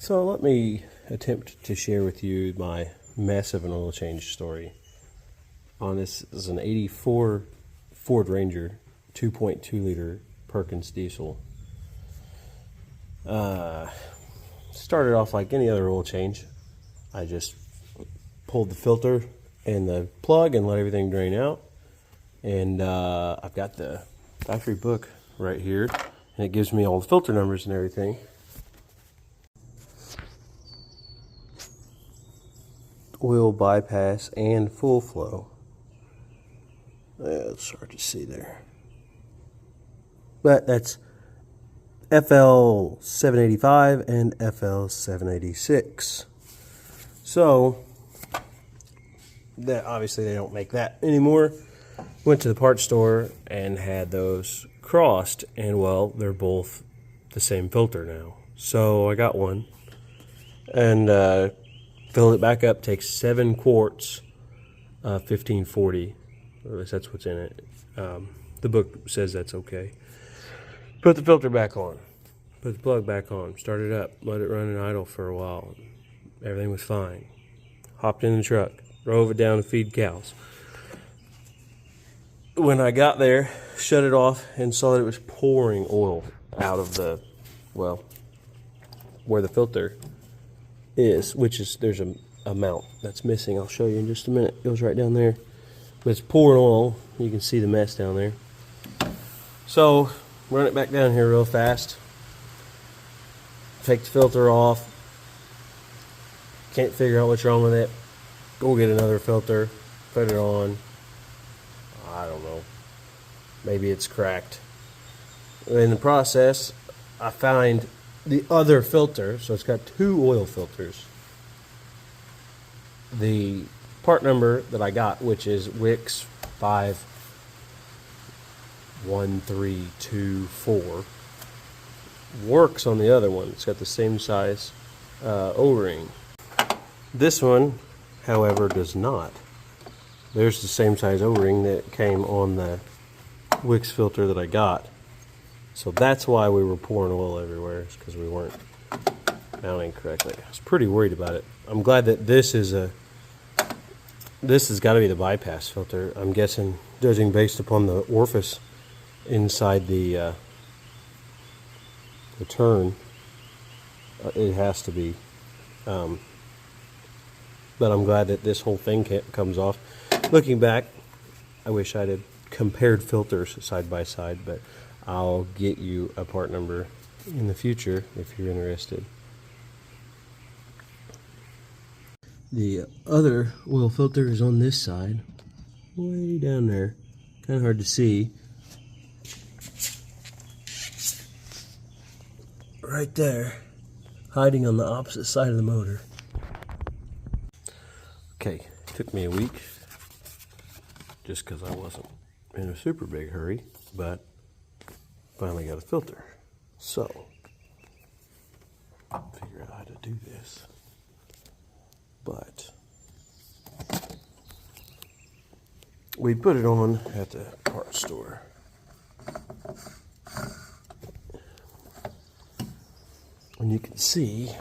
So let me attempt to share with you my mess of an oil change story. This is an 84 Ford Ranger 2.2 liter Perkins diesel. Started off like any other oil change. I just pulled the filter and the plug and let everything drain out. And I've got the factory book right here, and it gives me all the filter numbers and everything. Oil bypass and full flow. It's hard to see there, but that's FL 785 and FL 786. So that obviously they don't make that anymore. Went to the parts store and had those crossed, and well, they're both the same filter now. So I got one and filled it back up. Takes 7 quarts, 1540. Or at least that's what's in it. The book says that's okay. Put the filter back on. Put the plug back on. Start it up. Let it run and idle for a while. Everything was fine. Hopped in the truck. Drove it down to feed cows. When I got there, shut it off and saw that it was pouring oil out of the, well, where the filter is, which is, there's a mount that's missing. I'll show you in just a minute. It goes right down there. But it's pouring oil. You can see the mess down there. So, run it back down here real fast. Take the filter off. Can't figure out what's wrong with it. Go get another filter. Put it on. I don't know. Maybe it's cracked. In the process, I find the other filter. So it's got 2 oil filters. The part number that I got, which is Wix 51324, works on the other one. It's got the same size O-ring. This one, however, does not. There's the same size O-ring that came on the Wix filter that I got. So that's why we were pouring oil everywhere, is because we weren't mounting correctly. I was pretty worried about it. I'm glad that this has got to be the bypass filter. I'm guessing, judging based upon the orifice inside the turn, it has to be. But I'm glad that this whole thing comes off. Looking back, I wish I'd have compared filters side by side, but I'll get you a part number in the future if you're interested. The other oil filter is on this side, way down there. Kind of hard to see. Right there, hiding on the opposite side of the motor. Okay, took me a week, just because I wasn't in a super big hurry, but finally got a filter. So, figure out how to do this. But we put it on at the parts store. And you can see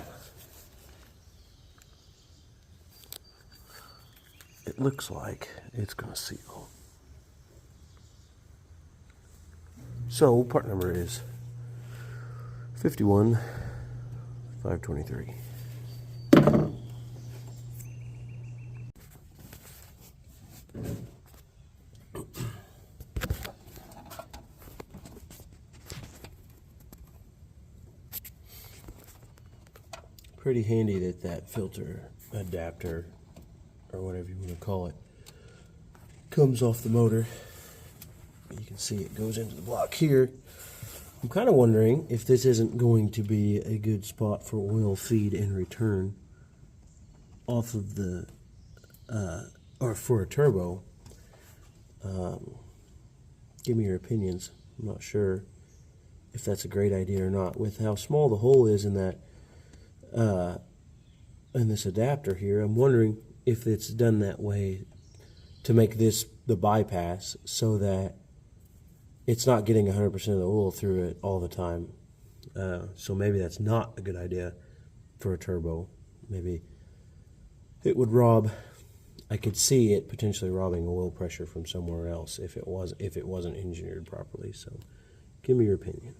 it looks like it's going to seal. So part number is 51523. Pretty handy that filter adapter, or whatever you want to call it, comes off the motor. You can see it goes into the block here. I'm kind of wondering if this isn't going to be a good spot for oil feed and return off of the, or for a turbo. Give me your opinions. I'm not sure if that's a great idea or not. With how small the hole is in that, in this adapter here, I'm wondering if it's done that way to make this the bypass so that it's not getting 100% of the oil through it all the time. So maybe that's not a good idea. for a turbo. Maybe it would rob. I could see it potentially robbing oil pressure from somewhere else if it wasn't engineered properly. So, give me your opinion.